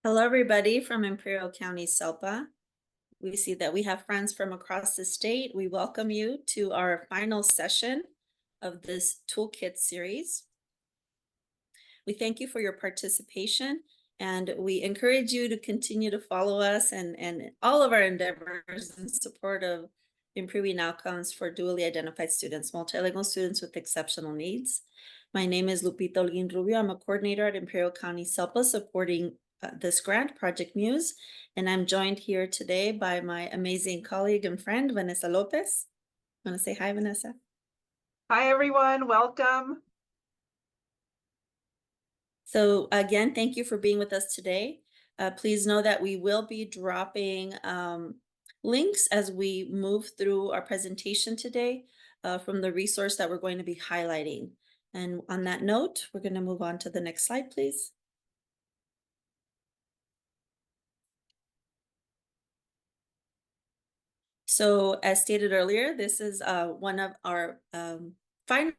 Hello, everybody from Imperial County, SELPA. We see that we have friends from across the state. We welcome you to our final session of this Toolkit series. We thank you for your participation, and we encourage you to continue to follow us and all of our endeavors in support of improving outcomes for dually identified students, multilingual students with exceptional needs. My name is Lupita Holguin Rubio. I'm a coordinator at Imperial County SELPA supporting this grant, Project Muse, and I'm joined here today by my amazing colleague and friend, Vanessa Lopez. Want to say hi, Vanessa? Hi, everyone. Welcome. So again, thank you for being with us today. Please know that we will be dropping links as we move through our presentation today from the resource that we're going to be highlighting. And on that note, we're going to move on to the next slide, please. So as stated earlier, this is one of our final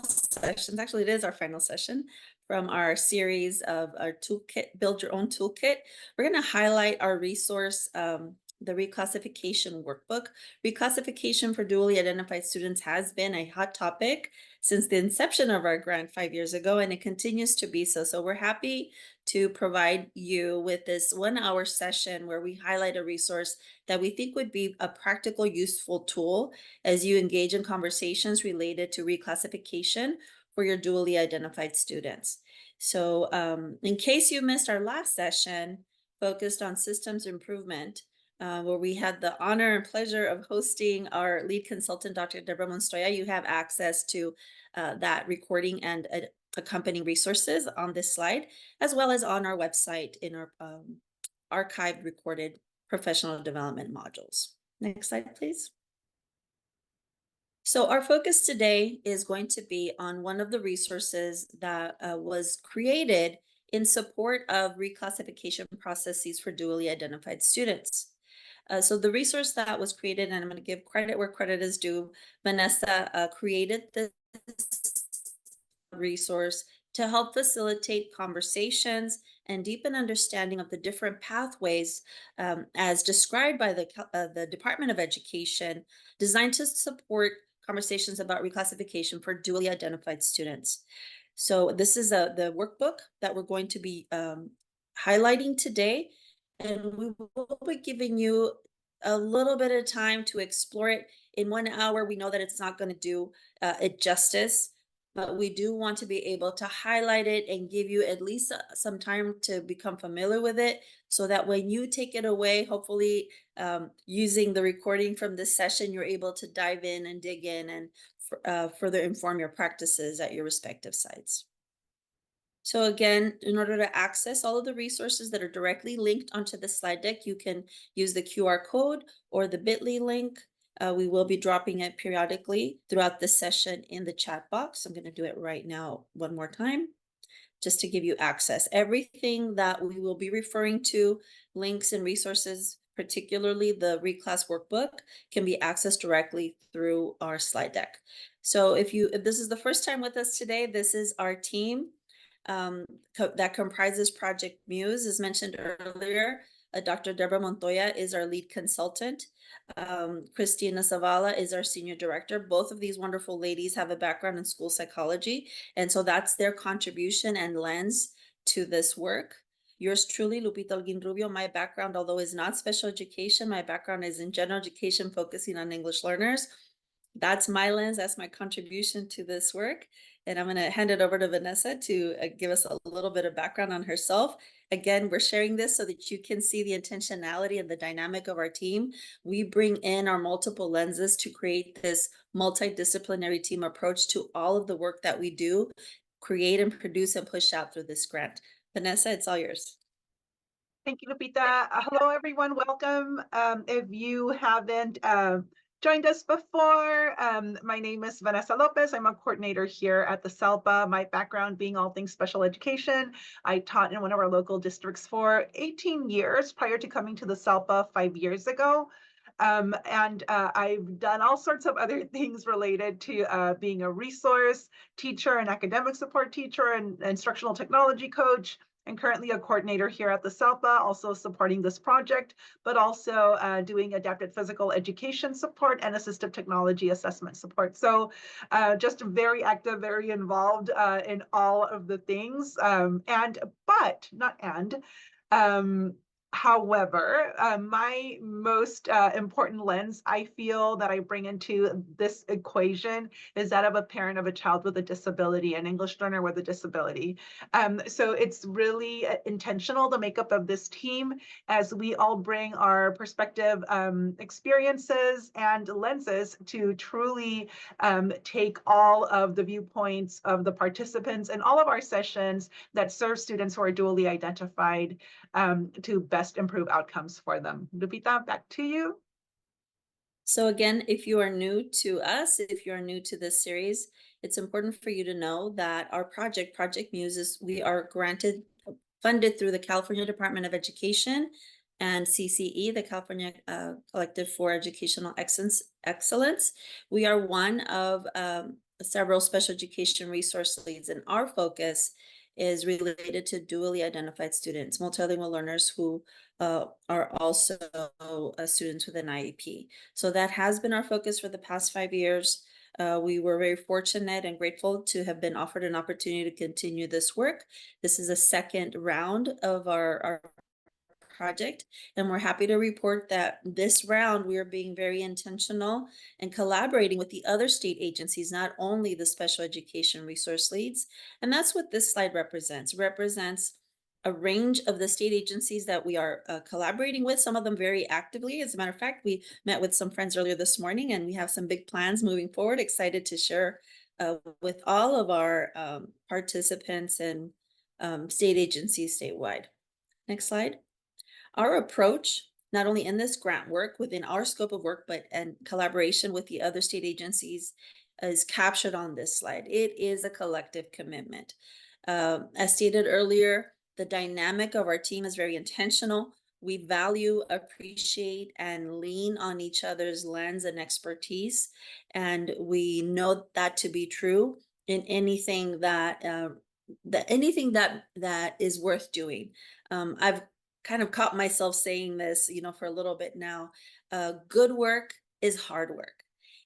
sessions. Actually, it is our final session from our series of our toolkit, Build Your Own Toolkit. We're going to highlight our resource, the Reclassification Workbook. Reclassification for dually identified students has been a hot topic since the inception of our grant 5 years ago, and it continues to be so. So we're happy to provide you with this 1-hour session where we highlight a resource that we think would be a practical, useful tool as you engage in conversations related to reclassification for your dually identified students. So in case you missed our last session focused on systems improvement, where we had the honor and pleasure of hosting our lead consultant, Dr. Deborah Monstoya, you have access to that recording and accompanying resources on this slide, as well as on our website in our archived recorded professional development modules. Next slide, please. So our focus today is going to be on one of the resources that was created in support of reclassification processes for dually identified students. So the resource that was created, and I'm going to give credit where credit is due, Vanessa created this resource to help facilitate conversations and deepen understanding of the different pathways as described by the Department of Education, designed to support conversations about reclassification for dually identified students. So this is the workbook that we're going to be highlighting today, and we will be giving you a little bit of time to explore it. In 1 hour, we know that it's not going to do it justice, but we do want to be able to highlight it and give you at least some time to become familiar with it, so that when you take it away, hopefully using the recording from this session, you're able to dive in and dig in and further inform your practices at your respective sites. So again, in order to access all of the resources that are directly linked onto the slide deck, you can use the QR code or the bit.ly link. We will be dropping it periodically throughout the session in the chat box. I'm going to do it right now one more time, just to give you access. Everything that we will be referring to, links and resources, particularly the Reclass workbook, can be accessed directly through our slide deck. So if this is the first time with us today, this is our team that comprises Project Muse. As mentioned earlier, Dr. Deborah Montoya is our lead consultant. Christina Zavala is our senior director. Both of these wonderful ladies have a background in school psychology, and so that's their contribution and lens to this work. Yours truly, Lupita Holguin Rubio. My background, although is not special education, my background is in general education, focusing on English learners. That's my lens, that's my contribution to this work. And I'm going to hand it over to Vanessa to give us a little bit of background on herself. Again, we're sharing this so that you can see the intentionality and the dynamic of our team. We bring in our multiple lenses to create this multidisciplinary team approach to all of the work that we do, create and produce and push out through this grant. Vanessa, it's all yours. Thank you, Lupita. Hello, everyone. Welcome. If you haven't joined us before, my name is Vanessa Lopez. I'm a coordinator here at the SELPA. My background being all things special education. I taught in one of our local districts for 18 years prior to coming to the SELPA 5 years ago. I've done all sorts of other things related to being a resource teacher, an academic support teacher, and instructional technology coach. and currently a coordinator here at the SELPA, also supporting this project, but also doing adapted physical education support and assistive technology assessment support. So just very active, very involved in all of the things. Um, However, my most important lens I feel that I bring into this equation is that of a parent of a child with a disability, an English learner with a disability. So it's really intentional, the makeup of this team, as we all bring our perspective, experiences, and lenses to truly take all of the viewpoints of the participants in all of our sessions that serve students who are dually identified to best improve outcomes for them. Lupita, back to you. So again, if you are new to us, if you are new to this series, it's important for you to know that our project, Project Muses, we are funded through the California Department of Education and CCE, the California Collective for Educational Excellence. We are one of several special education resource leads, and our focus is related to dually identified students, multilingual learners who are also students with an IEP. So that has been our focus for the past 5 years. We were very fortunate and grateful to have been offered an opportunity to continue this work. This is a second round of our project, and we're happy to report that this round we are being very intentional and collaborating with the other state agencies, not only the special education resource leads. And that's what this slide represents a range of the state agencies that we are collaborating with, some of them very actively. As a matter of fact, we met with some friends earlier this morning, and we have some big plans moving forward. Excited to share with all of our participants and state agencies statewide. Next slide. Our approach, not only in this grant work within our scope of work, but in collaboration with the other state agencies, is captured on this slide. It is a collective commitment. As stated earlier, the dynamic of our team is very intentional. We value, appreciate, and lean on each other's lens and expertise. And we know that to be true in anything that is worth doing. I've kind of caught myself saying this, for a little bit now. Good work is hard work.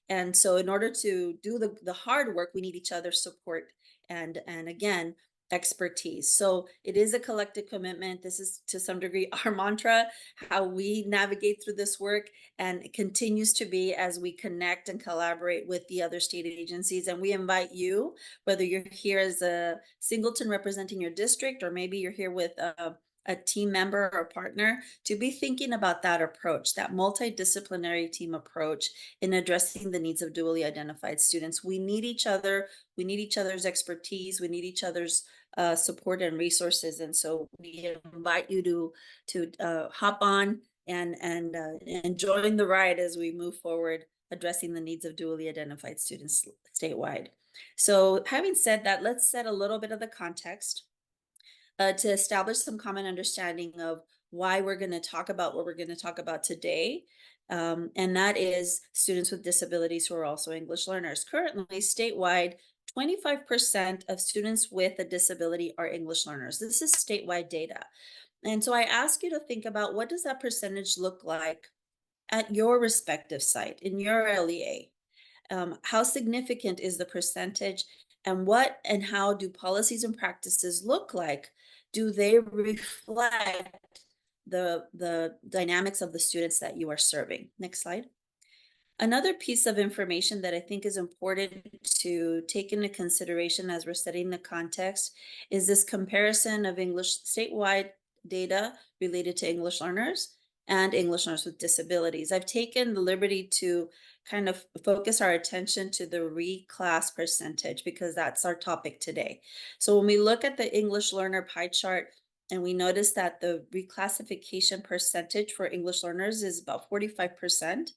And so in order to do the hard work, we need each other's support and again, expertise. So it is a collective commitment. This is to some degree our mantra, how we navigate through this work, and it continues to be as we connect and collaborate with the other state agencies. And we invite you, whether you're here as a singleton representing your district, or maybe you're here with a team member or partner, to be thinking about that approach, that multidisciplinary team approach in addressing the needs of dually identified students. We need each other. We need each other's expertise. We need each other's support and resources. And so we invite you to hop on and join the ride as we move forward addressing the needs of dually identified students statewide. So having said that, let's set a little bit of the context to establish some common understanding of why we're going to talk about what we're going to talk about today. And that is students with disabilities who are also English learners. Currently, statewide, 25% of students with a disability are English learners. This is statewide data. And so I ask you to think about, what does that percentage look like at your respective site in your LEA? How significant is the percentage, and what and how do policies and practices look like? Do they reflect the dynamics of the students that you are serving? Next slide. Another piece of information that I think is important to take into consideration as we're setting the context is this comparison of English statewide data related to English learners and English learners with disabilities. I've taken the liberty to kind of focus our attention to the reclass percentage because that's our topic today. So when we look at the English learner pie chart, and we notice that the reclassification percentage for English learners is about 45%,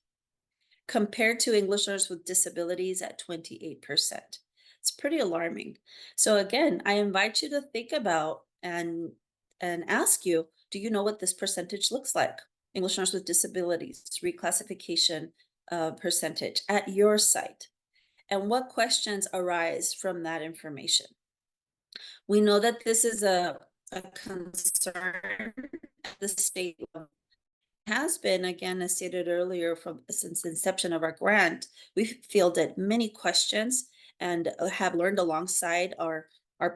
compared to English learners with disabilities at 28%. It's pretty alarming. So again, I invite you to think about and ask you, do you know what this percentage looks like? English learners with disabilities, reclassification percentage at your site. And what questions arise from that information? We know that this is a a concern at the state level. Has been, again, as stated earlier, from since the inception of our grant, we've fielded many questions and have learned alongside our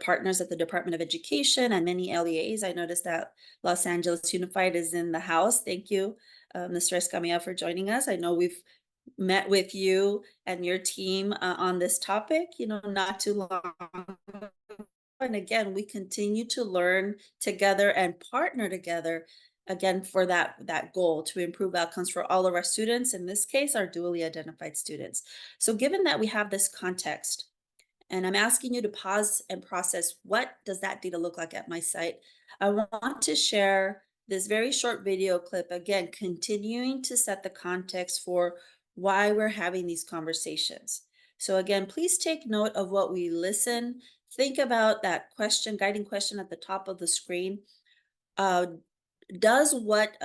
partners at the Department of Education and many LEAs. I noticed that Los Angeles Unified is in the house. Thank you, Mr. Escamilla, for joining us. I know we've met with you and your team on this topic, not too long ago. And again, we continue to learn together and partner together again for that goal to improve outcomes for all of our students, in this case our dually identified students. So given that we have this context, and I'm asking you to pause and process, what does that data look like at my site? I want to share this very short video clip, again, continuing to set the context for why we're having these conversations. So again, please take note of what we listen. Think about that question, guiding question at the top of the screen. Uh, does what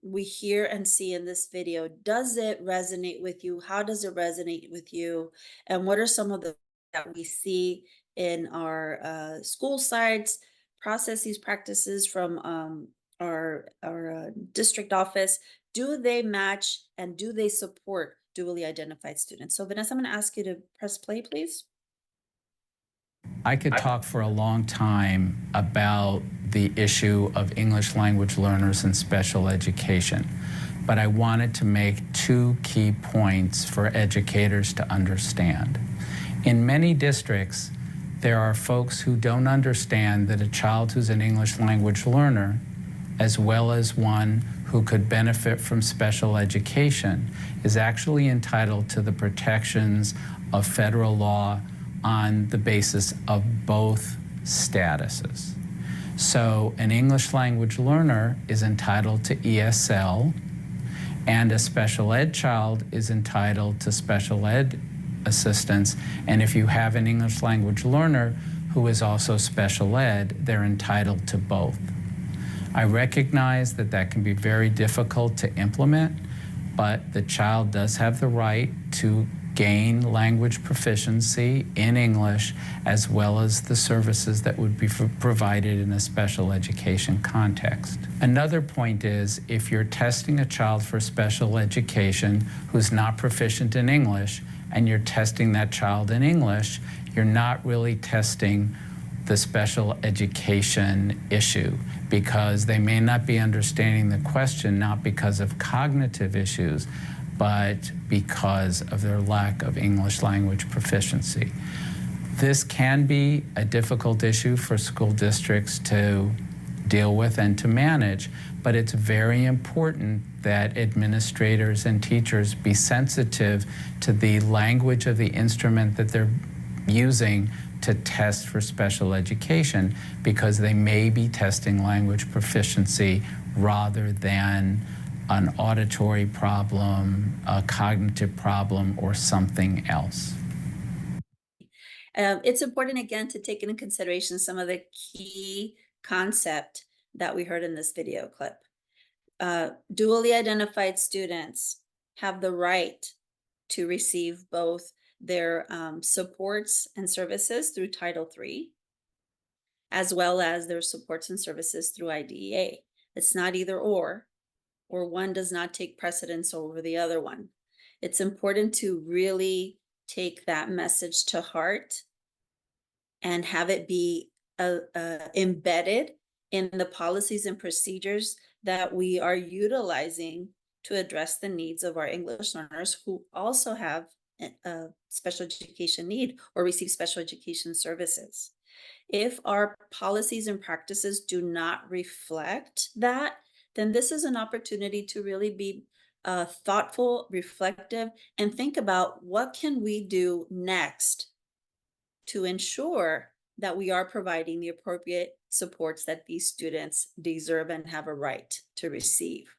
we hear and see in this video, does it resonate with you? How does it resonate with you? And what are some of the that we see in our school sites, processes, practices from our district office? Do they match and do they support dually identified students? So Vanessa, I'm going to ask you to press play, please. I could talk for a long time about the issue of English language learners in special education, but I wanted to make two key points for educators to understand. In many districts, there are folks who don't understand that a child who's an English language learner, as well as one who could benefit from special education, is actually entitled to the protections of federal law on the basis of both statuses. So an English language learner is entitled to ESL, and a special ed child is entitled to special ed assistance. And if you have an English language learner who is also special ed, they're entitled to both. I recognize that that can be very difficult to implement, but the child does have the right to gain language proficiency in English, as well as the services that would be provided in a special education context. Another point is, if you're testing a child for special education who's not proficient in English, and you're testing that child in English, you're not really testing the special education issue, because they may not be understanding the question, not because of cognitive issues, but because of their lack of English language proficiency. This can be a difficult issue for school districts to deal with and to manage, but it's very important that administrators and teachers be sensitive to the language of the instrument that they're using to test for special education, because they may be testing language proficiency rather than an auditory problem, a cognitive problem, or something else. It's important, again, to take into consideration some of the key concept that we heard in this video clip. Dually identified students have the right to receive both their supports and services through Title III, as well as their supports and services through IDEA. It's not either or one does not take precedence over the other one. It's important to really take that message to heart and have it be embedded in the policies and procedures that we are utilizing to address the needs of our English learners who also have a special education need or receive special education services. If our policies and practices do not reflect that, then this is an opportunity to really be thoughtful, reflective, and think about what can we do next to ensure that we are providing the appropriate supports that these students deserve and have a right to receive.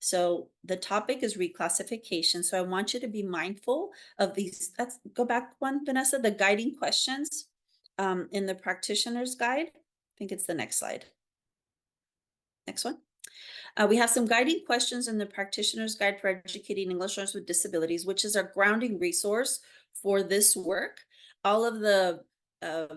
So the topic is reclassification. So I want you to be mindful of these. Let's go back one, Vanessa, the guiding questions in the practitioner's guide. I think it's the next slide. Next one. We have some guiding questions in the Practitioner's Guide for Educating English Learners with Disabilities, which is our grounding resource for this work. All of the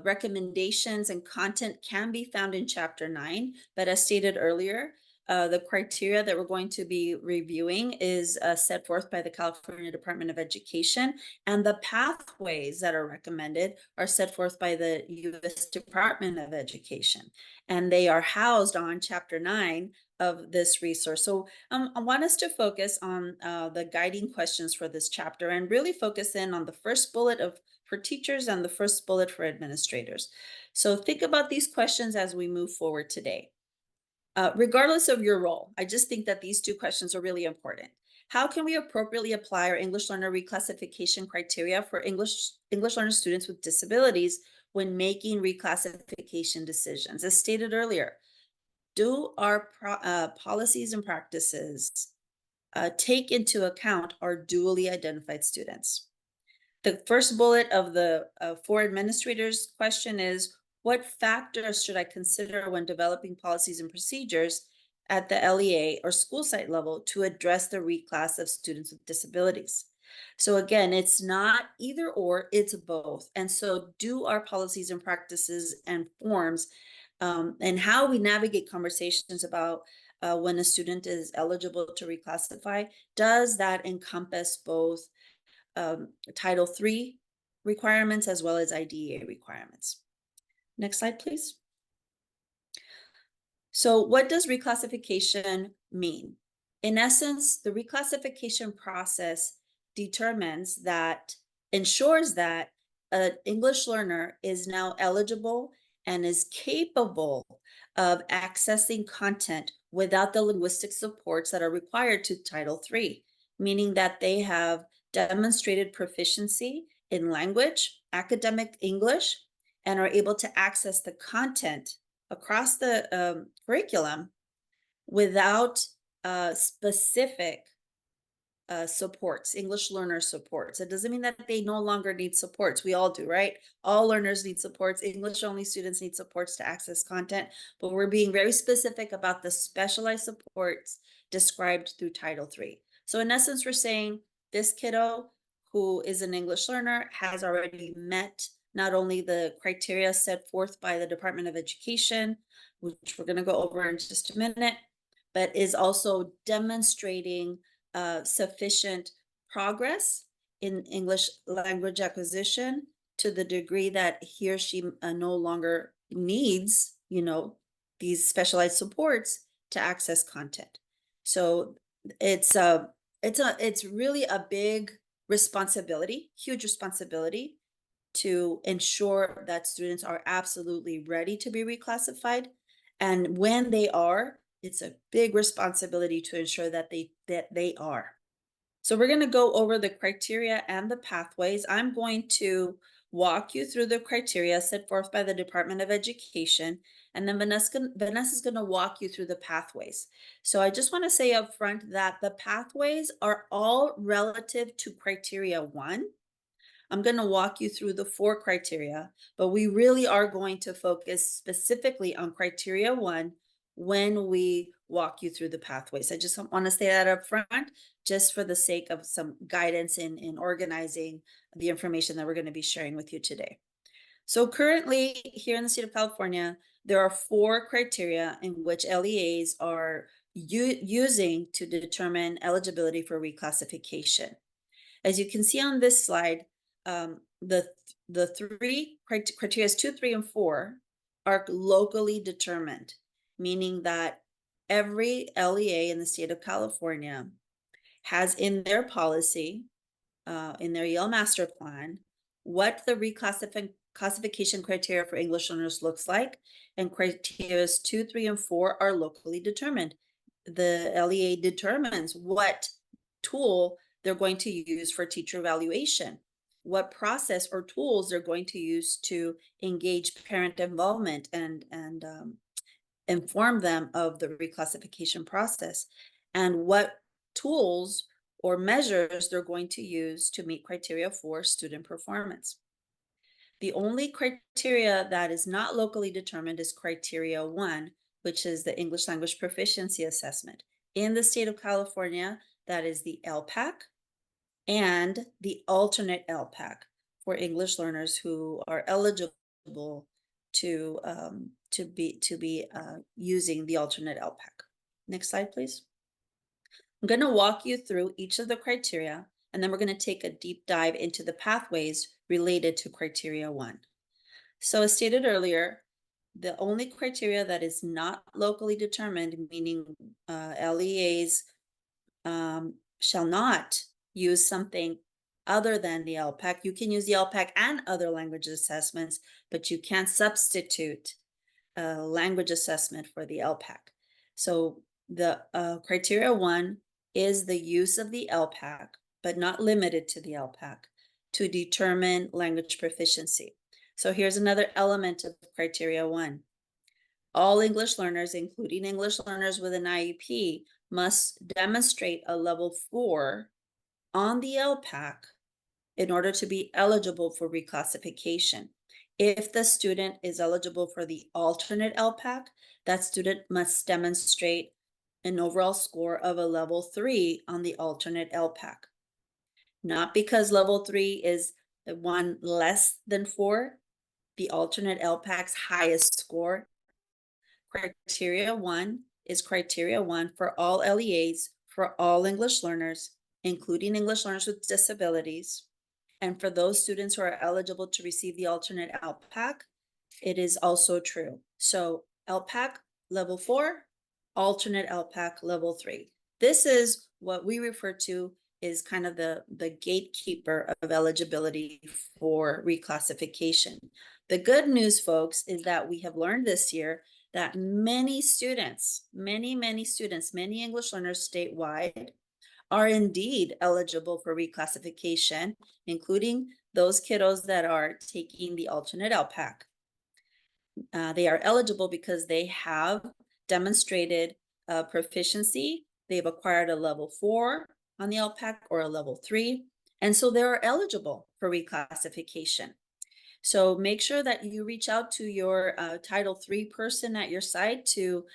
recommendations and content can be found in Chapter 9, but as stated earlier, the criteria that we're going to be reviewing is set forth by the California Department of Education, and the pathways that are recommended are set forth by the U.S. Department of Education, and they are housed on Chapter 9 of this resource. So I want us to focus on the guiding questions for this chapter and really focus in on the first bullet for teachers and the first bullet for administrators. So think about these questions as we move forward today. Regardless of your role, I just think that these two questions are really important. How can we appropriately apply our English learner reclassification criteria for English learner students with disabilities when making reclassification decisions? As stated earlier, do our policies and practices take into account our dually identified students? The first bullet of the for administrators question is, what factors should I consider when developing policies and procedures at the LEA or school site level to address the reclass of students with disabilities? So again, it's not either or, it's both. And so do our policies and practices and forms and how we navigate conversations about when a student is eligible to reclassify, does that encompass both Title III requirements as well as IDEA requirements? Next slide, please. So what does reclassification mean? In essence, the reclassification process ensures that an English learner is now eligible and is capable of accessing content without the linguistic supports that are required to Title III, meaning that they have demonstrated proficiency in language, academic English, and are able to access the content across the curriculum without specific supports, English learner supports. It doesn't mean that they no longer need supports. We all do, right? All learners need supports. English only students need supports to access content, but we're being very specific about the specialized supports described through Title III. So in essence, we're saying this kiddo who is an English learner has already met not only the criteria set forth by the Department of Education, which we're going to go over in just a minute, but is also demonstrating sufficient progress in English language acquisition to the degree that he or she no longer needs, these specialized supports to access content. So it's really a big responsibility, huge responsibility to ensure that students are absolutely ready to be reclassified. And when they are, it's a big responsibility to ensure that they are. So we're going to go over the criteria and the pathways. I'm going to walk you through the criteria set forth by the Department of Education, and then Vanessa is going to walk you through the pathways. So I just want to say up front that the pathways are all relative to criteria 1. I'm going to walk you through the 4 criteria, but we really are going to focus specifically on criteria 1 when we walk you through the pathways. I just want to say that up front, just for the sake of some guidance in organizing the information that we're going to be sharing with you today. So currently here in the state of California, there are 4 criteria in which LEAs are using to determine eligibility for reclassification. As you can see on this slide, the 3 criteria 2, 3, and 4 are locally determined, meaning that every LEA in the state of California has in their policy, in their EL master plan, what the reclassification criteria for English learners looks like, and criteria 2, 3, and 4 are locally determined. The LEA determines what tool they're going to use for teacher evaluation, what process or tools they're going to use to engage parent involvement and inform them of the reclassification process, and what tools or measures they're going to use to meet criteria for student performance. The only criteria that is not locally determined is criteria 1, which is the English language proficiency assessment. In the state of California, that is the LPAC and the alternate LPAC for English learners who are eligible eligible to be using the alternate LPAC. Next slide, please. I'm going to walk you through each of the criteria, and then we're going to take a deep dive into the pathways related to criteria 1. So as stated earlier, the only criteria that is not locally determined, meaning LEAs shall not use something other than the LPAC. You can use the LPAC and other language assessments, but you can't substitute a language assessment for the LPAC. So the criteria 1 is the use of the LPAC, but not limited to the LPAC, to determine language proficiency. So here's another element of criteria 1. All English learners, including English learners with an IEP, must demonstrate a level 4 on the LPAC in order to be eligible for reclassification. If the student is eligible for the alternate LPAC, that student must demonstrate an overall score of a level 3 on the alternate LPAC. Not because level 3 is the one less than 4, the alternate LPAC's highest score. Criteria 1 is criteria 1 for all LEAs, for all English learners, including English learners with disabilities. And for those students who are eligible to receive the alternate LPAC, it is also true. So LPAC level 4, alternate LPAC level 3. This is what we refer to is kind of the gatekeeper of eligibility for reclassification. The good news, folks, is that we have learned this year that many students, many English learners statewide are indeed eligible for reclassification, including those kiddos that are taking the alternate LPAC. They are eligible because they have demonstrated proficiency. They've acquired a level 4 on the LPAC or a level 3, and so they're eligible for reclassification. So make sure that you reach out to your Title III person at your site to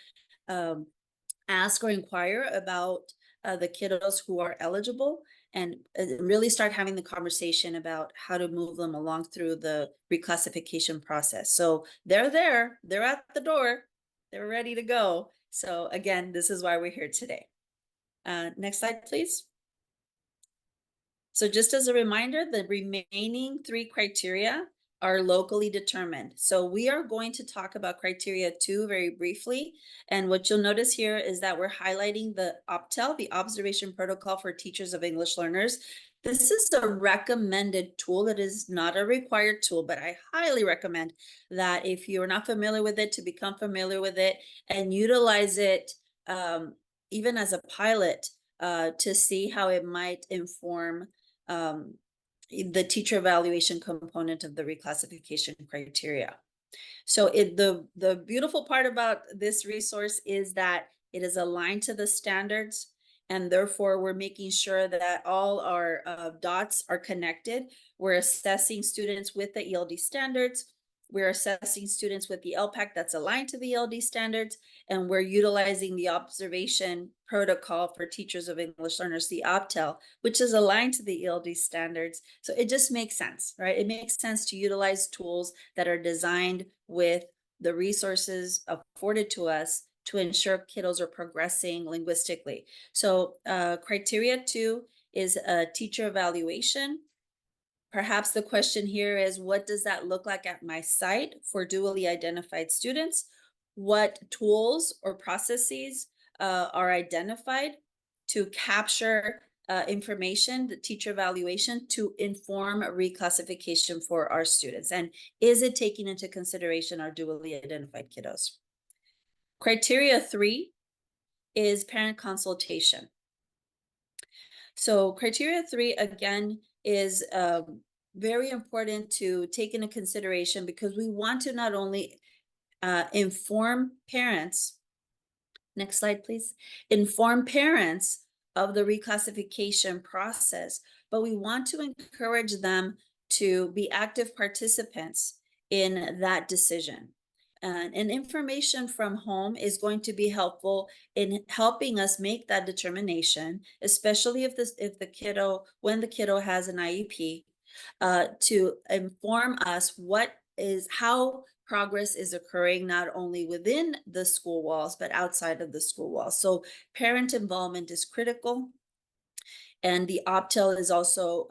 ask or inquire about the kiddos who are eligible, and really start having the conversation about how to move them along through the reclassification process. So they're there, they're at the door, they're ready to go. So again, this is why we're here today. Next slide, please. So just as a reminder, the remaining 3 criteria are locally determined. So we are going to talk about criteria 2 very briefly. And what you'll notice here is that we're highlighting the OPTEL, the Observation Protocol for Teachers of English Learners. This is a recommended tool. It is not a required tool, but I highly recommend that if you're not familiar with it, to become familiar with it and utilize it even as a pilot to see how it might inform the teacher evaluation component of the reclassification criteria. So the beautiful part about this resource is that it is aligned to the standards, and therefore we're making sure that all our dots are connected. We're assessing students with the ELD standards. We're assessing students with the LPAC that's aligned to the ELD standards, and we're utilizing the observation protocol for teachers of English learners, the OPTEL, which is aligned to the ELD standards. So it just makes sense, right? It makes sense to utilize tools that are designed with the resources afforded to us to ensure kiddos are progressing linguistically. So criteria 2 is a teacher evaluation. Perhaps the question here is, what does that look like at my site for dually identified students? What tools or processes are identified to capture information, the teacher evaluation, to inform reclassification for our students? And is it taking into consideration our dually identified kiddos? Criteria 3 is parent consultation. So criteria 3, again, is very important to take into consideration because we want to not only inform parents, next slide, please, inform parents of the reclassification process, but we want to encourage them to be active participants in that decision. And information from home is going to be helpful in helping us make that determination, especially if when the kiddo has an IEP, to inform us what is how progress is occurring not only within the school walls, but outside of the school walls. So parent involvement is critical. And the OPTEL is also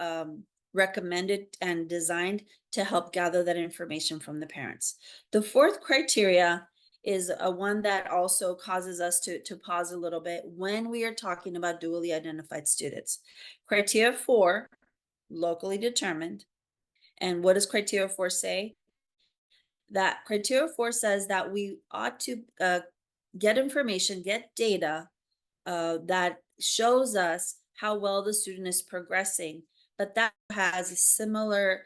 recommended and designed to help gather that information from the parents. The fourth criteria is one that also causes us to pause a little bit when we are talking about dually identified students. Criteria 4, locally determined. And what does criteria 4 say? That criteria 4 says that we ought to get information, get data that shows us how well the student is progressing, but that has a similar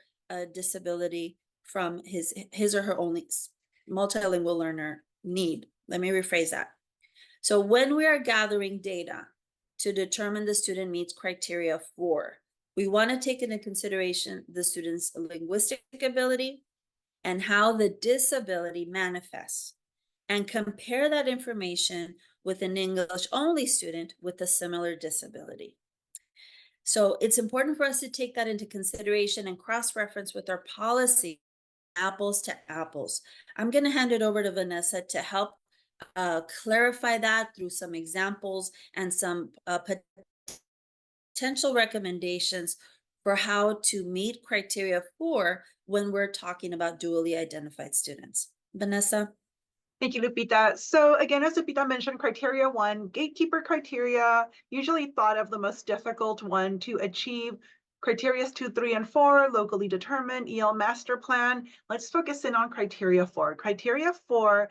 disability from his or her only multilingual learner need. Let me rephrase that. So when we are gathering data to determine the student meets criteria 4, we want to take into consideration the student's linguistic ability and how the disability manifests, and compare that information with an English only student with a similar disability. So it's important for us to take that into consideration and cross-reference with our policy, apples to apples. I'm going to hand it over to Vanessa to help clarify that through some examples and some potential recommendations for how to meet criteria 4 when we're talking about dually identified students. Vanessa? Thank you, Lupita. So again, as Lupita mentioned, criteria 1, gatekeeper criteria, usually thought of the most difficult one to achieve. Criteria 2, 3, and 4, locally determined, EL master plan. Let's focus in on criteria 4. Criteria 4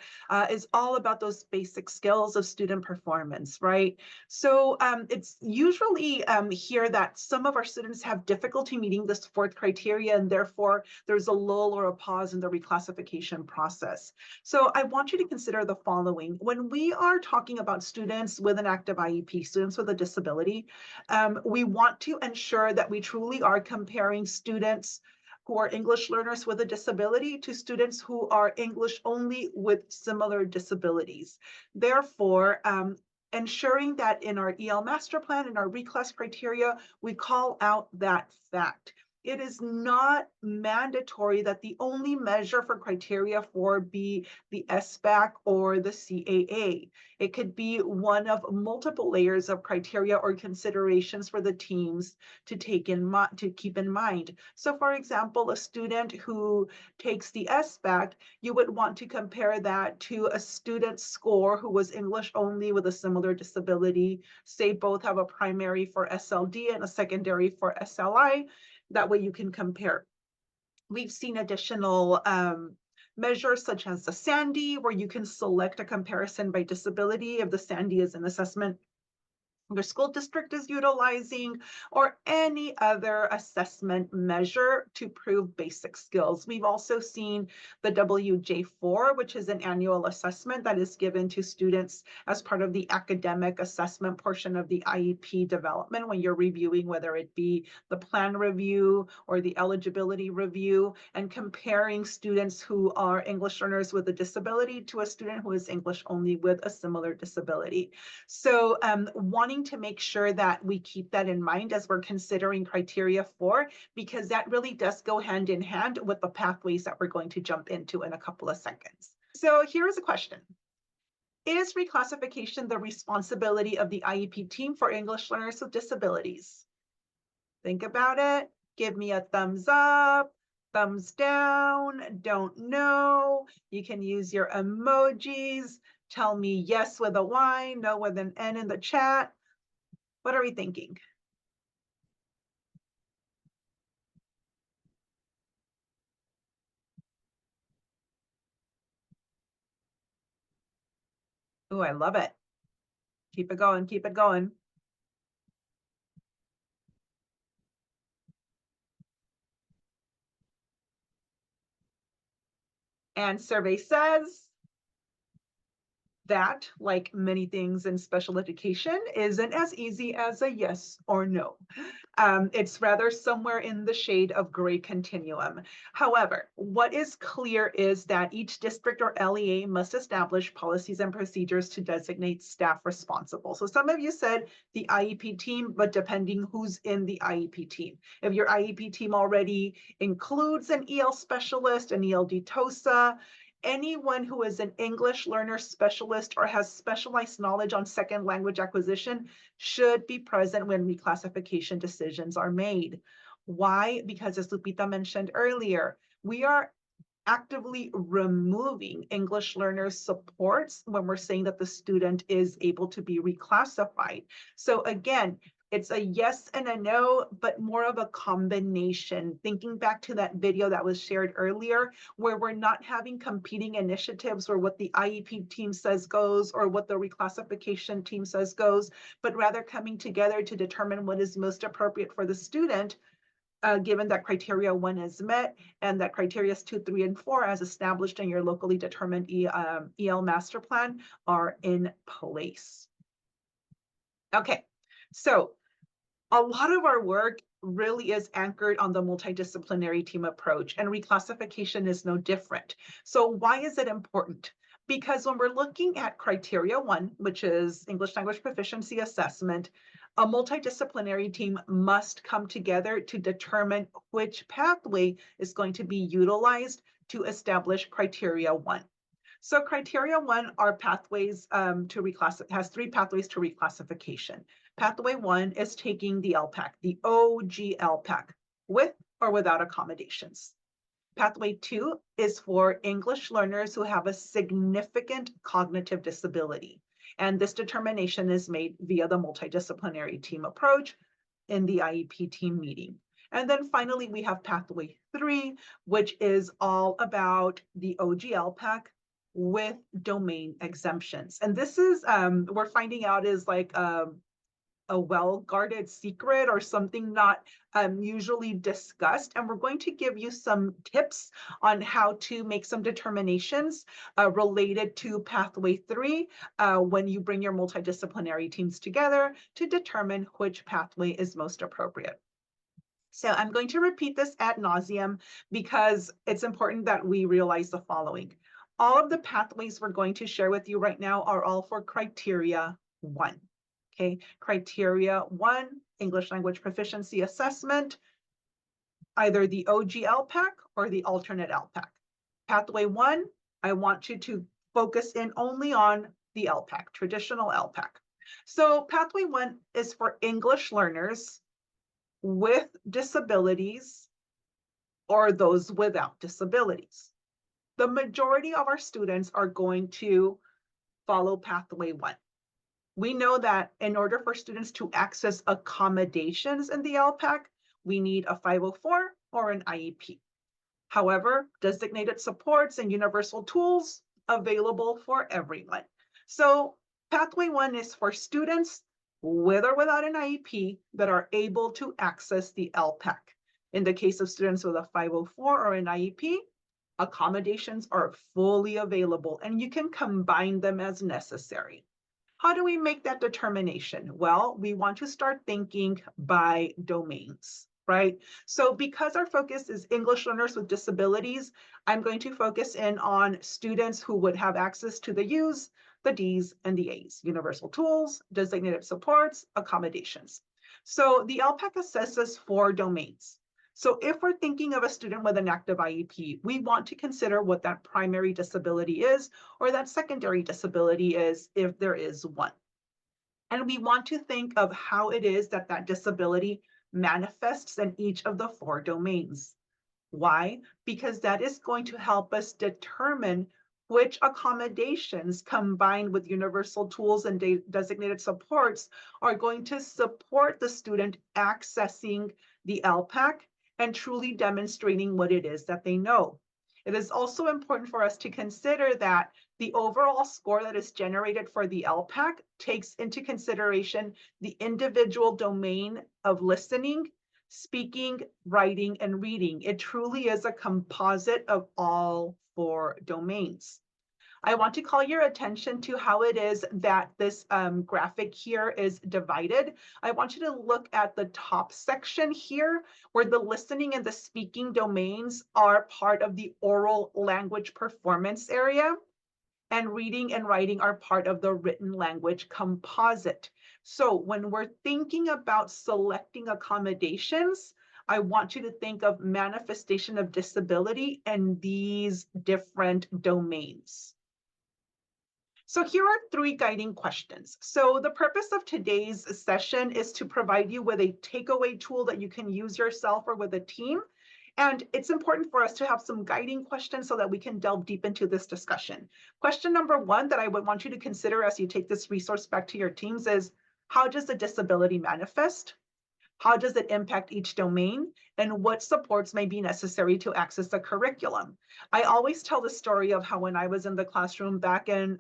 is all about those basic skills of student performance, right? So it's usually here that some of our students have difficulty meeting this fourth criteria, and therefore there's a lull or a pause in the reclassification process. So I want you to consider the following. When we are talking about students with an active IEP, students with a disability, we want to ensure that we truly are comparing students who are English learners with a disability to students who are English only with similar disabilities. Therefore, ensuring that in our EL master plan and our reclass criteria, we call out that fact. It is not mandatory that the only measure for criteria 4 be the SBAC or the CAA. It could be one of multiple layers of criteria or considerations for the teams to keep in mind. So for example, a student who takes the SBAC, you would want to compare that to a student's score who was English only with a similar disability. Say both have a primary for SLD and a secondary for SLI. That way you can compare. We've seen additional measures such as the SANDI, where you can select a comparison by disability if the SANDI is an assessment your school district is utilizing, or any other assessment measure to prove basic skills. We've also seen the WJ4, which is an annual assessment that is given to students as part of the academic assessment portion of the IEP development when you're reviewing whether it be the plan review or the eligibility review, and comparing students who are English learners with a disability to a student who is English only with a similar disability. So wanting to make sure that we keep that in mind as we're considering criteria 4, because that really does go hand in hand with the pathways that we're going to jump into in a couple of seconds. So here is a question. Is reclassification the responsibility of the IEP team for English learners with disabilities? Think about it. Give me a thumbs up, thumbs down, don't know. You can use your emojis. Tell me yes with a Y, no with an N in the chat. What are we thinking? Oh, I love it. Keep it going, keep it going. And survey says That, like many things in special education, isn't as easy as a yes or no. It's rather somewhere in the shade of gray continuum. However, what is clear is that each district or LEA must establish policies and procedures to designate staff responsible. So some of you said the IEP team, but depending who's in the IEP team. If your IEP team already includes an EL specialist, an ELD TOSA, anyone who is an English learner specialist or has specialized knowledge on second language acquisition should be present when reclassification decisions are made. Why? Because as Lupita mentioned earlier, we are actively removing English learners supports when we're saying that the student is able to be reclassified. So again, it's a yes and a no, but more of a combination. Thinking back to that video that was shared earlier, where we're not having competing initiatives where what the IEP team says goes or what the reclassification team says goes, but rather coming together to determine what is most appropriate for the student, given that criteria 1 is met and that criteria 2, 3, and 4, as established in your locally determined EL master plan, are in place. Okay, so a lot of our work really is anchored on the multidisciplinary team approach, and reclassification is no different. So why is it important? Because when we're looking at criteria 1, which is English language proficiency assessment, a multidisciplinary team must come together to determine which pathway is going to be utilized to establish criteria 1. So criteria 1 are pathways to reclassify, has 3 pathways to reclassification. Pathway 1 is taking the LPAC, the OG LPAC, with or without accommodations. Pathway 2 is for English learners who have a significant cognitive disability. And this determination is made via the multidisciplinary team approach in the IEP team meeting. And then finally, we have pathway 3, which is all about the OG LPAC with domain exemptions. And this is, we're finding out is like a well-guarded secret or something not usually discussed. And we're going to give you some tips on how to make some determinations related to pathway 3 when you bring your multidisciplinary teams together to determine which pathway is most appropriate. So I'm going to repeat this ad nauseum because it's important that we realize the following. All of the pathways we're going to share with you right now are all for criteria 1. Okay, criteria 1, English language proficiency assessment, either the OG LPAC or the alternate LPAC. Pathway 1, I want you to focus in only on the LPAC, traditional LPAC. So pathway 1 is for English learners with disabilities or those without disabilities. The majority of our students are going to follow pathway 1. We know that in order for students to access accommodations in the LPAC, we need a 504 or an IEP. However, designated supports and universal tools available for everyone. So pathway 1 is for students with or without an IEP that are able to access the LPAC. In the case of students with a 504 or an IEP, accommodations are fully available and you can combine them as necessary. How do we make that determination? Well, we want to start thinking by domains, right? So because our focus is English learners with disabilities, I'm going to focus in on students who would have access to the U's, the D's, and the A's, universal tools, designated supports, accommodations. So the LPAC assesses 4 domains. So if we're thinking of a student with an active IEP, we want to consider what that primary disability is or that secondary disability is if there is one. And we want to think of how it is that that disability manifests in each of the 4 domains. Why? Because that is going to help us determine which accommodations combined with universal tools and designated supports are going to support the student accessing the LPAC and truly demonstrating what it is that they know. It is also important for us to consider that the overall score that is generated for the LPAC takes into consideration the individual domain of listening, speaking, writing, and reading. It truly is a composite of all 4 domains. I want to call your attention to how it is that this graphic here is divided. I want you to look at the top section here, where the listening and the speaking domains are part of the oral language performance area, and reading and writing are part of the written language composite. So when we're thinking about selecting accommodations, I want you to think of manifestation of disability and these different domains. So here are 3 guiding questions. So the purpose of today's session is to provide you with a takeaway tool that you can use yourself or with a team. And it's important for us to have some guiding questions so that we can delve deep into this discussion. Question number 1 that I would want you to consider as you take this resource back to your teams is, how does the disability manifest? How does it impact each domain? And what supports may be necessary to access the curriculum? I always tell the story of how when I was in the classroom back in,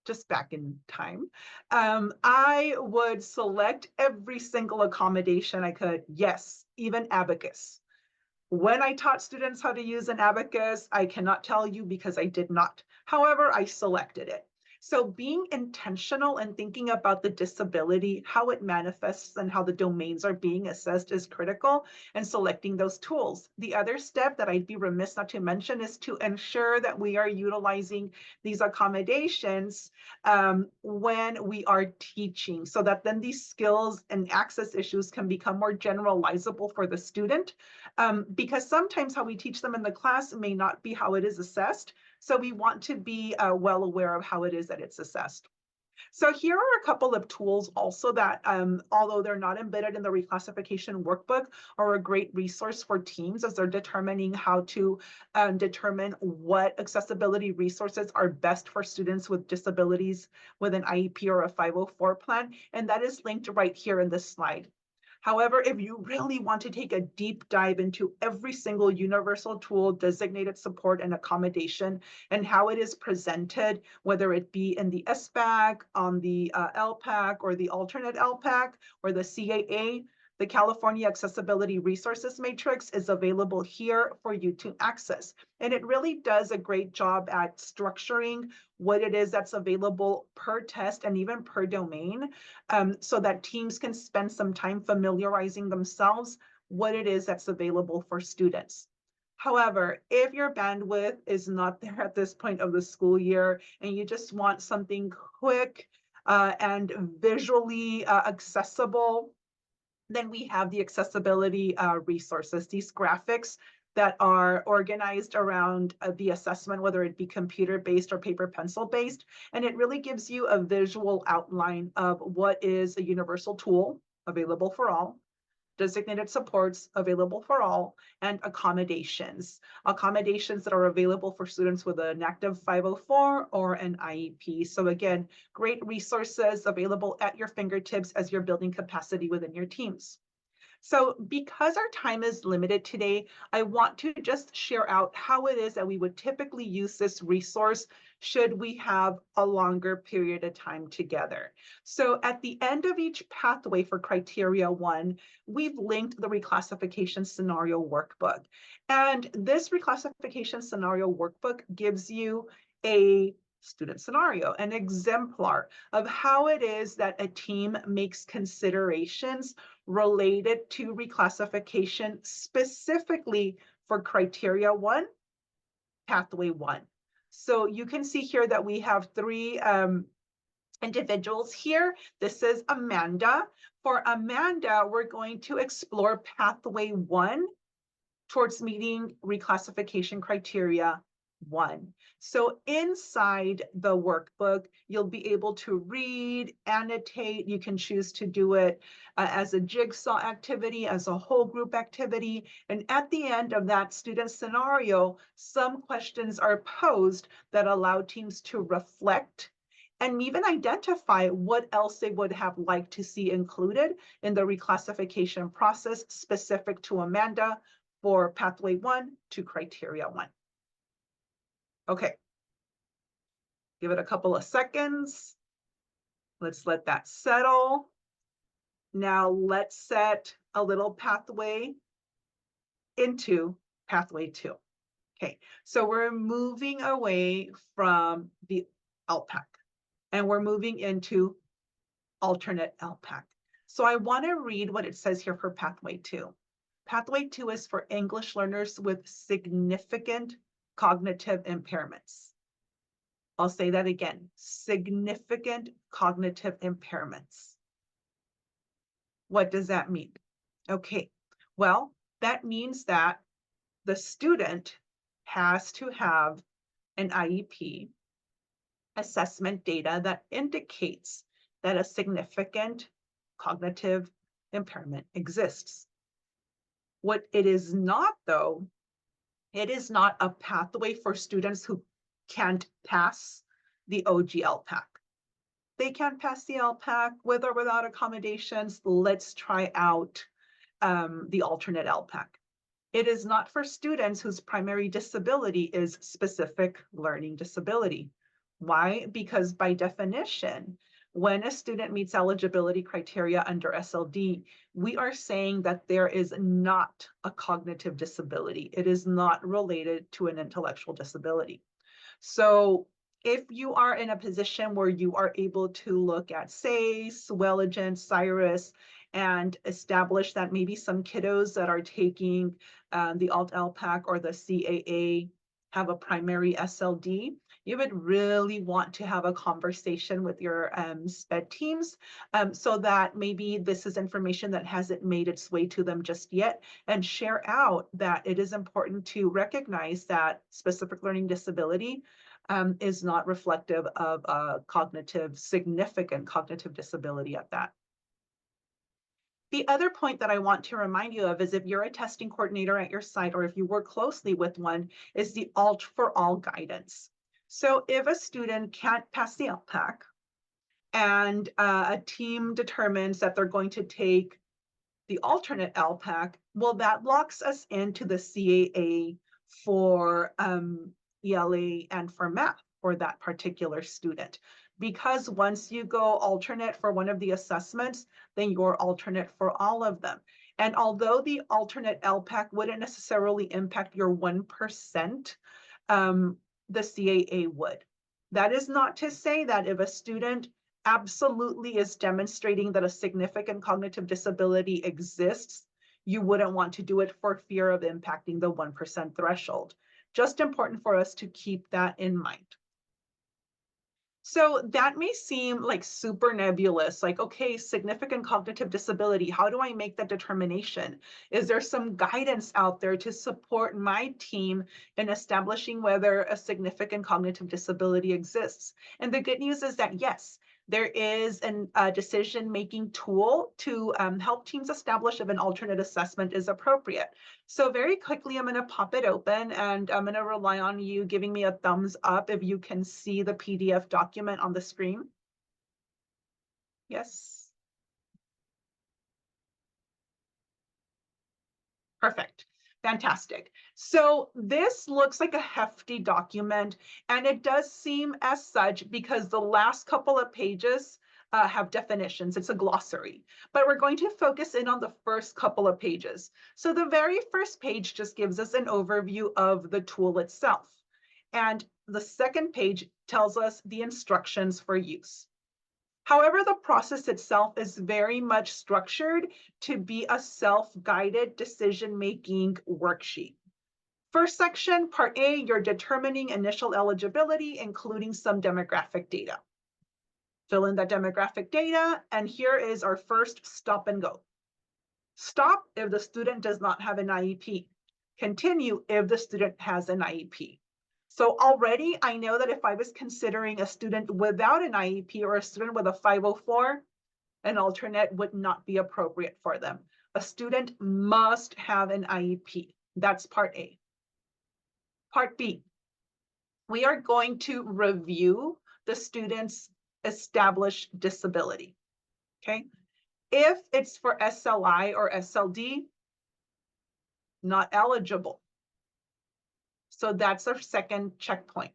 just back in time, I would select every single accommodation I could. Yes, even abacus. When I taught students how to use an abacus, I cannot tell you because I did not. However, I selected it. So being intentional and thinking about the disability, how it manifests and how the domains are being assessed is critical, and selecting those tools. The other step that I'd be remiss not to mention is to ensure that we are utilizing these accommodations when we are teaching, so that then these skills and access issues can become more generalizable for the student, because sometimes how we teach them in the class may not be how it is assessed. So we want to be well aware of how it is that it's assessed. So here are a couple of tools also that, although they're not embedded in the reclassification workbook, are a great resource for teams as they're determining how to determine what accessibility resources are best for students with disabilities with an IEP or a 504 plan. And that is linked right here in this slide. However, if you really want to take a deep dive into every single universal tool, designated support, and accommodation, and how it is presented, whether it be in the SBAC, on the LPAC, or the alternate LPAC, or the CAA, the California Accessibility Resources Matrix is available here for you to access. And it really does a great job at structuring what it is that's available per test and even per domain, so that teams can spend some time familiarizing themselves what it is that's available for students. However, if your bandwidth is not there at this point of the school year and you just want something quick and visually accessible, then we have the accessibility resources, these graphics that are organized around the assessment, whether it be computer-based or paper pencil-based. And it really gives you a visual outline of what is a universal tool available for all, designated supports available for all, and accommodations that are available for students with an active 504 or an IEP. So again, great resources available at your fingertips as you're building capacity within your teams. So because our time is limited today, I want to just share out how it is that we would typically use this resource should we have a longer period of time together. So at the end of each pathway for criteria 1, we've linked the reclassification scenario workbook. And this reclassification scenario workbook gives you a student scenario, an exemplar of how it is that a team makes considerations related to reclassification specifically for criteria 1, pathway 1. So you can see here that we have 3 individuals here. This is Amanda. For Amanda, we're going to explore pathway 1 towards meeting reclassification criteria 1. So inside the workbook, you'll be able to read, annotate. You can choose to do it as a jigsaw activity, as a whole group activity. And at the end of that student scenario, some questions are posed that allow teams to reflect and even identify what else they would have liked to see included in the reclassification process specific to Amanda for pathway 1 to criteria 1. Okay, give it a couple of seconds. Let's let that settle. Now let's set a little pathway into pathway 2. Okay, so we're moving away from the LPAC and we're moving into alternate LPAC. So I want to read what it says here for Pathway 2. Pathway 2 is for English learners with significant cognitive impairments. I'll say that again, significant cognitive impairments. What does that mean? Okay, well, that means that the student has to have an IEP assessment data that indicates that a significant cognitive impairment exists. What it is not, though, it is not a pathway for students who can't pass the OG LPAC. They can't pass the LPAC with or without accommodations. Let's try out the alternate LPAC. It is not for students whose primary disability is specific learning disability. Why? Because by definition, when a student meets eligibility criteria under SLD, we are saying that there is not a cognitive disability. It is not related to an intellectual disability. So if you are in a position where you are able to look at SACE, Welligent, Cyrus, and establish that maybe some kiddos that are taking the Alt-LPAC or the CAA have a primary SLD, you would really want to have a conversation with your SPED teams so that maybe this is information that hasn't made its way to them just yet, and share out that it is important to recognize that specific learning disability is not reflective of a significant cognitive disability at that. The other point that I want to remind you of is if you're a testing coordinator at your site, or if you work closely with one, is the Alt for All guidance. So if a student can't pass the LPAC and a team determines that they're going to take the alternate LPAC, well, that locks us into the CAA for ELA and for math for that particular student. Because once you go alternate for one of the assessments, then you're alternate for all of them. And although the alternate LPAC wouldn't necessarily impact your 1%, the CAA would. That is not to say that if a student absolutely is demonstrating that a significant cognitive disability exists, you wouldn't want to do it for fear of impacting the 1% threshold. Just important for us to keep that in mind. So that may seem like super nebulous, like, okay, significant cognitive disability, how do I make that determination? Is there some guidance out there to support my team in establishing whether a significant cognitive disability exists? And the good news is that yes, there is a decision-making tool to help teams establish if an alternate assessment is appropriate. So very quickly, I'm going to pop it open and I'm going to rely on you giving me a thumbs up if you can see the PDF document on the screen. Yes. Perfect. Fantastic. So this looks like a hefty document, and it does seem as such because the last couple of pages have definitions. It's a glossary, but we're going to focus in on the first couple of pages. So the very first page just gives us an overview of the tool itself. And the second page tells us the instructions for use. However, the process itself is very much structured to be a self-guided decision-making worksheet. First section, part A, you're determining initial eligibility, including some demographic data. Fill in that demographic data, and here is our first stop and go. Stop if the student does not have an IEP. Continue if the student has an IEP. So already I know that if I was considering a student without an IEP or a student with a 504, an alternate would not be appropriate for them. A student must have an IEP. That's part A. Part B, we are going to review the student's established disability, okay? If it's for SLI or SLD, not eligible. So that's our second checkpoint.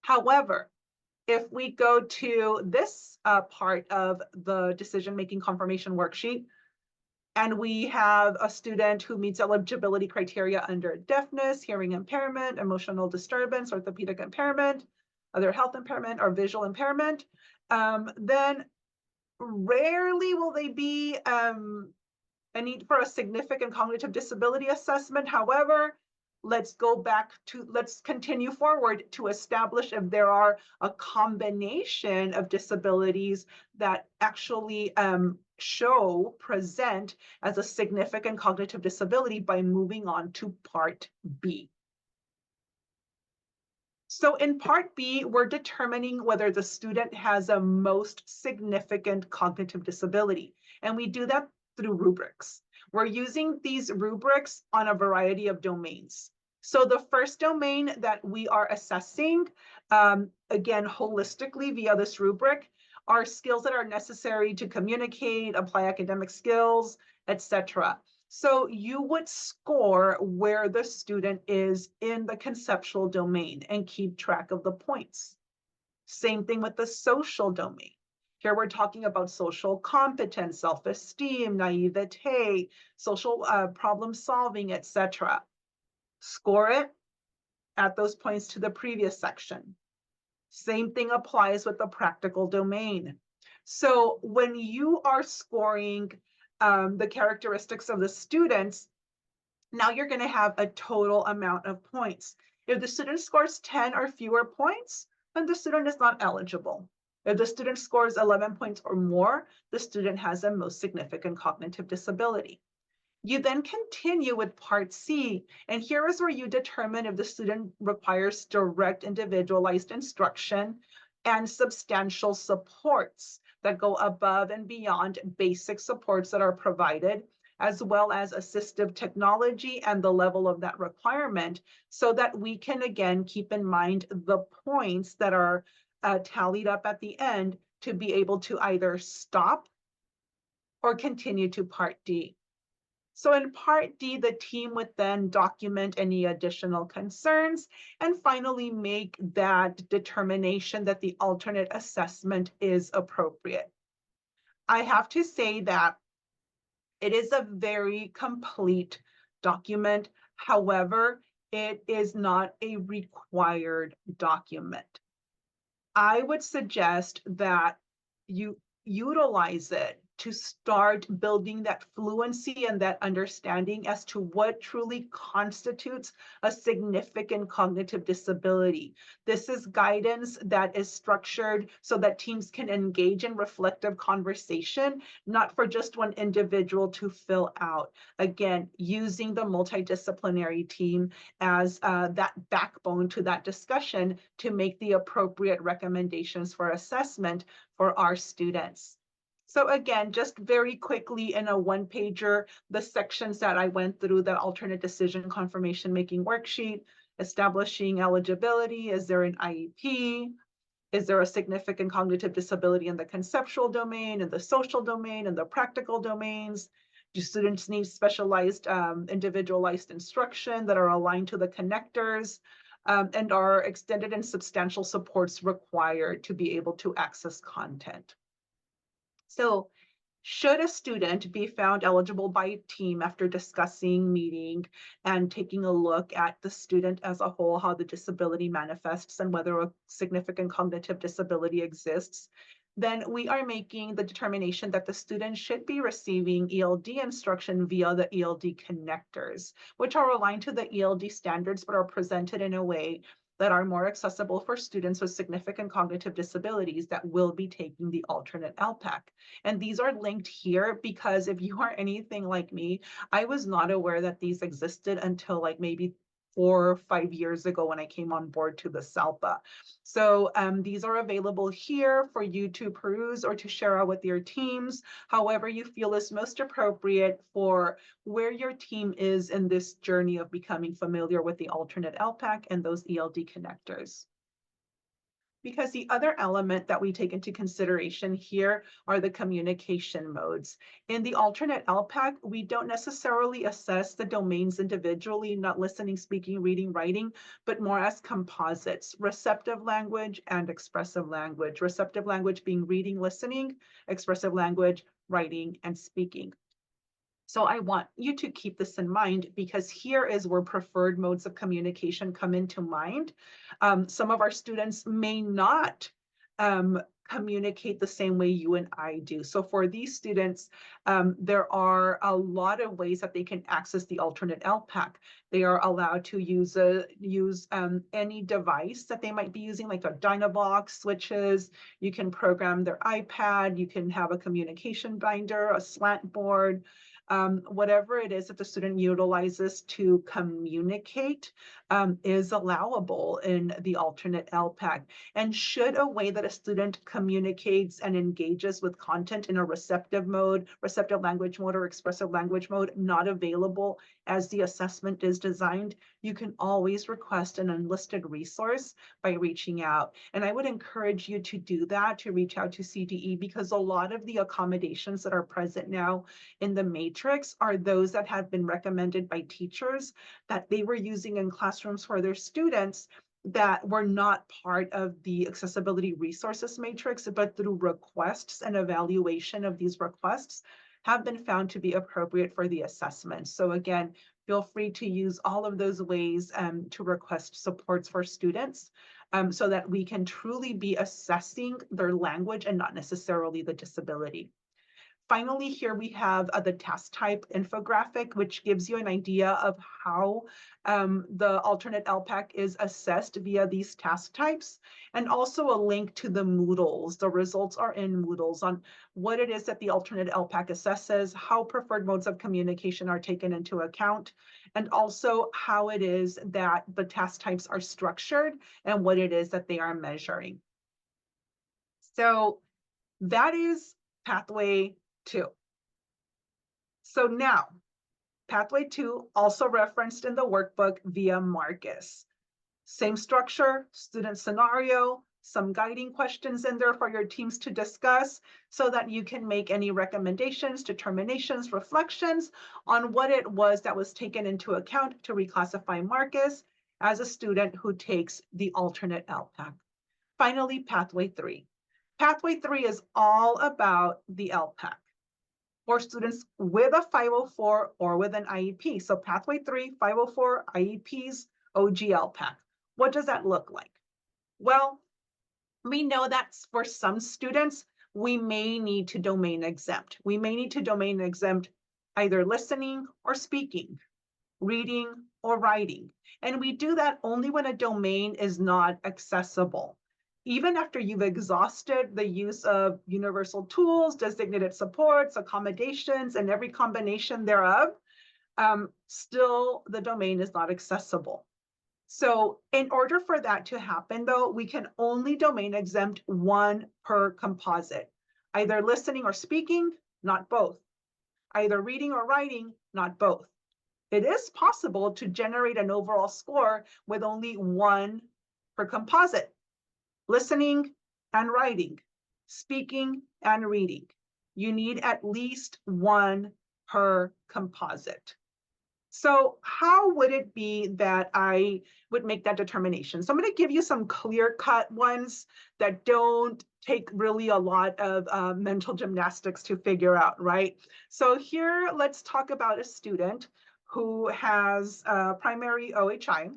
However, if we go to this part of the decision-making confirmation worksheet, And we have a student who meets eligibility criteria under deafness, hearing impairment, emotional disturbance, orthopedic impairment, other health impairment, or visual impairment. Then rarely will they be a need for a significant cognitive disability assessment. However, let's continue forward to establish if there are a combination of disabilities that actually present as a significant cognitive disability by moving on to Part B. So in Part B, we're determining whether the student has a most significant cognitive disability, and we do that through rubrics. We're using these rubrics on a variety of domains. So the first domain that we are assessing, again, holistically via this rubric, are skills that are necessary to communicate, apply academic skills, etc. So you would score where the student is in the conceptual domain and keep track of the points. Same thing with the social domain. Here we're talking about social competence, self-esteem, naivete, social problem solving, etc. Score it, add those points to the previous section. Same thing applies with the practical domain. So when you are scoring the characteristics of the students, now you're going to have a total amount of points. If the student scores 10 or fewer points, then the student is not eligible. If the student scores 11 points or more, the student has a most significant cognitive disability. You then continue with Part C, and here is where you determine if the student requires direct individualized instruction and substantial supports that go above and beyond basic supports that are provided, as well as assistive technology and the level of that requirement, so that we can again keep in mind the points that are tallied up at the end to be able to either stop or continue to Part D. So in Part D, the team would then document any additional concerns and finally make that determination that the alternate assessment is appropriate. I have to say that it is a very complete document. However, it is not a required document. I would suggest that you utilize it to start building that fluency and that understanding as to what truly constitutes a significant cognitive disability. This is guidance that is structured so that teams can engage in reflective conversation, not for just one individual to fill out. Again, using the multidisciplinary team as that backbone to that discussion to make the appropriate recommendations for assessment for our students. So again, just very quickly in a one-pager, the sections that I went through, the alternate decision confirmation making worksheet, establishing eligibility, is there an IEP? Is there a significant cognitive disability in the conceptual domain, in the social domain, in the practical domains? Do students need specialized, individualized instruction that are aligned to the connectors? And are extended and substantial supports required to be able to access content? So should a student be found eligible by team after discussing, meeting, and taking a look at the student as a whole, how the disability manifests and whether a significant cognitive disability exists, then we are making the determination that the student should be receiving ELD instruction via the ELD connectors, which are aligned to the ELD standards but are presented in a way that are more accessible for students with significant cognitive disabilities that will be taking the alternate LPAC. And these are linked here because if you are anything like me, I was not aware that these existed until like maybe 4 or 5 years ago when I came on board to the SALPA. So these are available here for you to peruse or to share out with your teams, however you feel is most appropriate for where your team is in this journey of becoming familiar with the alternate LPAC and those ELD connectors. Because the other element that we take into consideration here are the communication modes. In the alternate LPAC, we don't necessarily assess the domains individually, not listening, speaking, reading, writing, but more as composites, receptive language and expressive language. Receptive language being reading, listening, expressive language, writing, and speaking. So I want you to keep this in mind, because here is where preferred modes of communication come into mind. Some of our students may not communicate the same way you and I do. So for these students, there are a lot of ways that they can access the alternate LPAC. They are allowed to use any device that they might be using, like a Dynavox switches. You can program their iPad. You can have a communication binder, a slant board. Whatever it is that the student utilizes to communicate is allowable in the alternate LPAC. And should a way that a student communicates and engages with content in a receptive mode, receptive language mode, or expressive language mode not available as the assessment is designed, you can always request an unlisted resource by reaching out. And I would encourage you to do that, to reach out to CDE, because a lot of the accommodations that are present now in the matrix are those that have been recommended by teachers that they were using in classrooms for their students that were not part of the accessibility resources matrix, but through requests and evaluation of these requests have been found to be appropriate for the assessment. So again, feel free to use all of those ways to request supports for students so that we can truly be assessing their language and not necessarily the disability. Finally, here we have the task type infographic, which gives you an idea of how the alternate LPAC is assessed via these task types, and also a link to the Moodles. The results are in Moodles on what it is that the alternate LPAC assesses, how preferred modes of communication are taken into account, and also how it is that the task types are structured and what it is that they are measuring. So that is pathway 2. So now, pathway 2, also referenced in the workbook via Marcus. Same structure, student scenario, some guiding questions in there for your teams to discuss so that you can make any recommendations, determinations, reflections on what it was that was taken into account to reclassify Marcus as a student who takes the alternate LPAC. Finally, pathway 3. Pathway 3 is all about the LPAC for students with a 504 or with an IEP. So pathway 3, 504, IEPs, OG LPAC. What does that look like? Well, we know that for some students, we may need to domain exempt. We may need to domain exempt either listening or speaking, reading or writing. And we do that only when a domain is not accessible. Even after you've exhausted the use of universal tools, designated supports, accommodations, and every combination thereof, still the domain is not accessible. So in order for that to happen, though, we can only domain exempt one per composite, either listening or speaking, not both, either reading or writing, not both. It is possible to generate an overall score with only one per composite, listening and writing, speaking and reading. You need at least one per composite. So how would it be that I would make that determination? So I'm going to give you some clear-cut ones that don't take really a lot of mental gymnastics to figure out, right? So here, let's talk about a student who has primary OHI,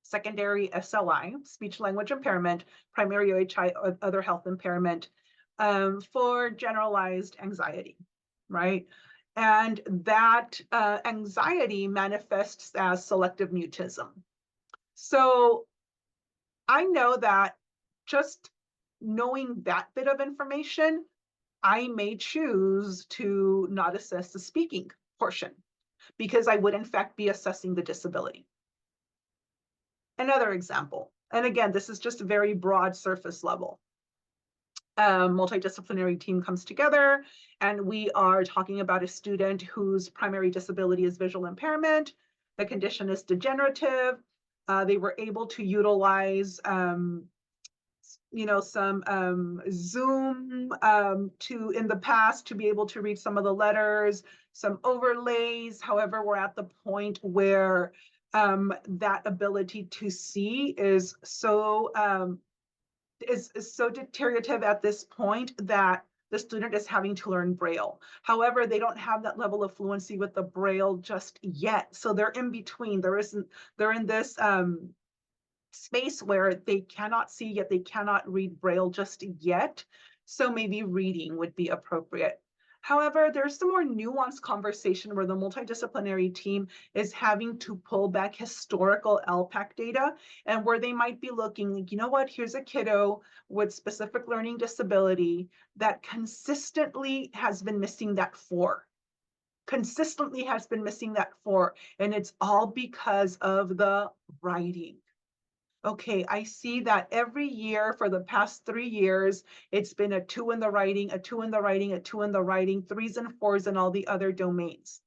secondary SLI, speech language impairment, primary OHI, other health impairment, for generalized anxiety, right? And that anxiety manifests as selective mutism. So I know that just knowing that bit of information, I may choose to not assess the speaking portion because I would in fact be assessing the disability. Another example, and again, this is just a very broad surface level. Multidisciplinary team comes together and we are talking about a student whose primary disability is visual impairment. The condition is degenerative. They were able to utilize some Zoom in the past to be able to read some of the letters, some overlays. However, we're at the point where that ability to see is so deteriorative at this point that the student is having to learn Braille. However, they don't have that level of fluency with the Braille just yet. So they're in between. They're in this space where they cannot see yet they cannot read Braille just yet. So maybe reading would be appropriate. However, there's some more nuanced conversation where the multidisciplinary team is having to pull back historical LPAC data, and where they might be looking like, you know what, here's a kiddo with specific learning disability that consistently has been missing that 4. Consistently has been missing that 4, and it's all because of the writing. Okay, I see that every year for the past 3 years, it's been a 2 in the writing, a 2 in the writing, a 2 in the writing, 3s and 4s in all the other domains.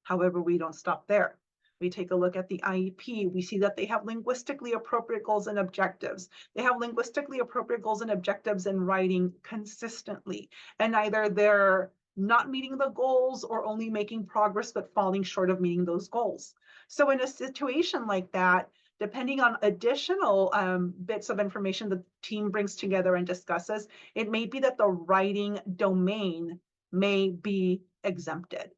However, we don't stop there. We take a look at the IEP. We see that they have linguistically appropriate goals and objectives. They have linguistically appropriate goals and objectives in writing consistently. And either they're not meeting the goals or only making progress, but falling short of meeting those goals. So in a situation like that, depending on additional bits of information the team brings together and discusses, it may be that the writing domain may be exempted.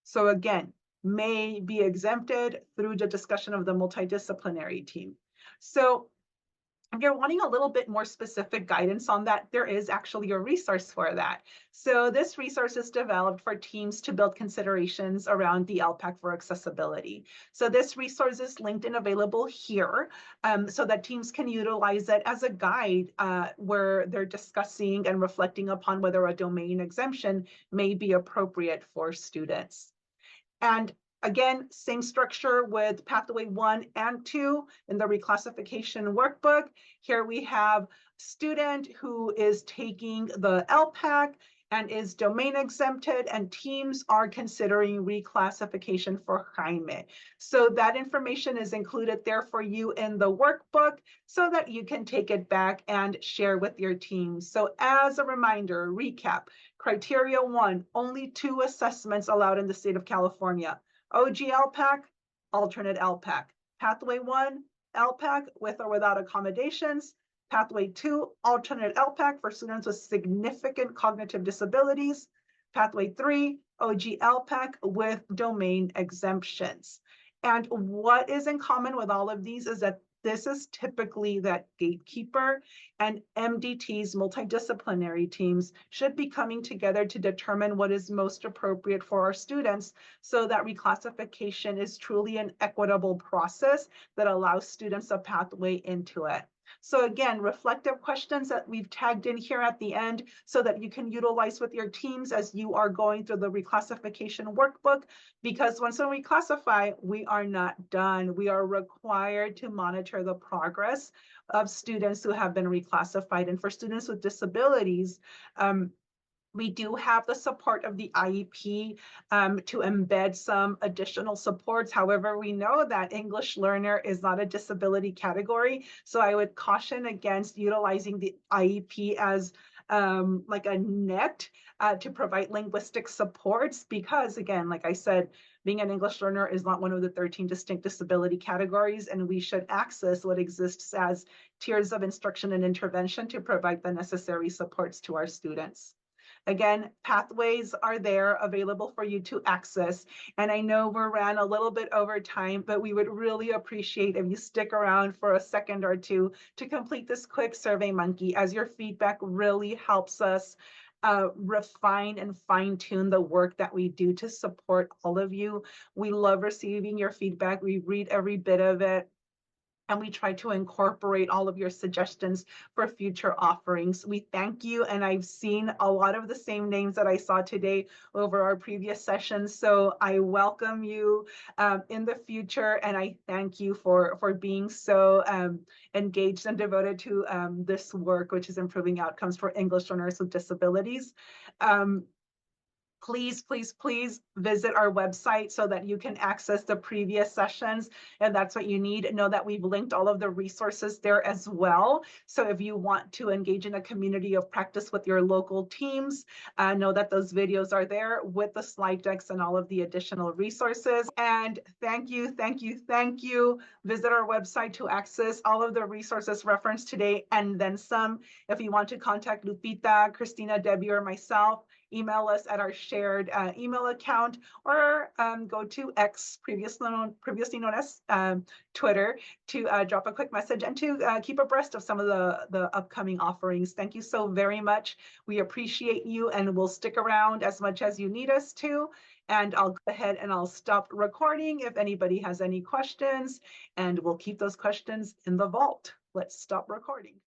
So again, may be exempted through the discussion of the multidisciplinary team. So if you're wanting a little bit more specific guidance on that, there is actually a resource for that. So this resource is developed for teams to build considerations around the LPAC for accessibility. So this resource is linked and available here so that teams can utilize it as a guide where they're discussing and reflecting upon whether a domain exemption may be appropriate for students. And again, same structure with pathway 1 and 2 in the reclassification workbook. Here we have student who is taking the LPAC and is domain exempted, and teams are considering reclassification for Jaime. So that information is included there for you in the workbook so that you can take it back and share with your team. So as a reminder, recap, criteria 1, only 2 assessments allowed in the state of California. OG LPAC, alternate LPAC. Pathway 1, LPAC with or without accommodations. Pathway 2, alternate LPAC for students with significant cognitive disabilities. Pathway 3, OG LPAC with domain exemptions. And what is in common with all of these is that this is typically that gatekeeper, and MDT's multidisciplinary teams should be coming together to determine what is most appropriate for our students so that reclassification is truly an equitable process that allows students a pathway into it. So again, reflective questions that we've tagged in here at the end so that you can utilize with your teams as you are going through the reclassification workbook, because once we reclassify, we are not done. We are required to monitor the progress of students who have been reclassified. And for students with disabilities, we do have the support of the IEP to embed some additional supports. However, we know that English learner is not a disability category. So I would caution against utilizing the IEP as like a net to provide linguistic supports, because again, like I said, being an English learner is not one of the 13 distinct disability categories, and we should access what exists as tiers of instruction and intervention to provide the necessary supports to our students. Again, pathways are there available for you to access. And I know we ran a little bit over time, but we would really appreciate if you stick around for a second or two to complete this quick Survey Monkey, as your feedback really helps us refine and fine tune the work that we do to support all of you. We love receiving your feedback. We read every bit of it, and we try to incorporate all of your suggestions for future offerings. We thank you, and I've seen a lot of the same names that I saw today over our previous sessions, so I welcome you in the future, and I thank you for being so engaged and devoted to this work, which is improving outcomes for English learners with disabilities. please, please, please visit our website so that you can access the previous sessions. And that's what you need. Know that we've linked all of the resources there as well. So if you want to engage in a community of practice with your local teams, know that those videos are there with the slide decks and all of the additional resources. And thank you, thank you, thank you. Visit our website to access all of the resources referenced today and then some. If you want to contact Lupita, Christina, Debbie, or myself, email us at our shared email account, or go to X, previously known as Twitter, to drop a quick message and to keep abreast of some of the upcoming offerings. Thank you so very much. We appreciate you, and we'll stick around as much as you need us to. And I'll go ahead and I'll stop recording if anybody has any questions, and we'll keep those questions in the vault. Let's stop recording.